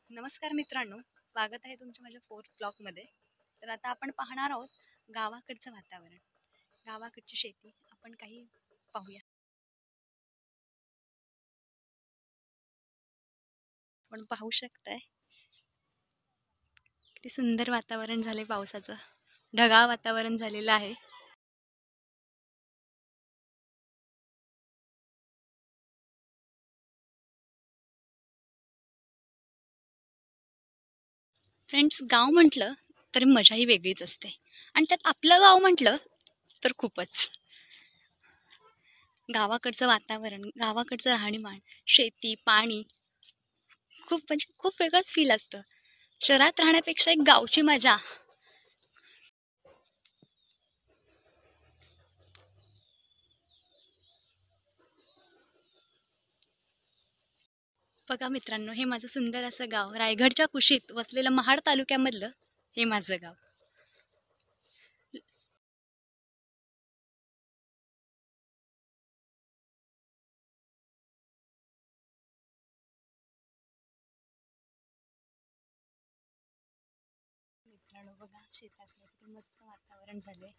नमस्कार मित्रांनो, स्वागत आहे तुमच्या माझ्या फोर्थ ब्लॉगमध्ये. तर आता आपण पाहणार आहोत गावाकडचं वातावरण, गावाकडची शेती. आपण काही पाहूया. आपण पाहू शकताय किती सुंदर वातावरण झालंय पावसाचं. ढगाळ वातावरण झालेलं आहे. फ्रेंड्स, गाव म्हटलं तर मजाही वेगळीच असते आणि त्यात आपलं गाव म्हटलं तर खूपच. गावाकडचं वातावरण, गावाकडचं राहणीमान, शेती, पाणी खूप म्हणजे खूप वेगळंच फील असतं. शहरात राहण्यापेक्षा एक गावची मजा. बघा मित्रांनो, हे माझं सुंदर असं गाव, रायगडच्या कुशीत वसलेलं महाड तालुक्यामधलं हे माझं गाव. मित्रांनो बघा, शेतातलं किती मस्त वातावरण झालंय.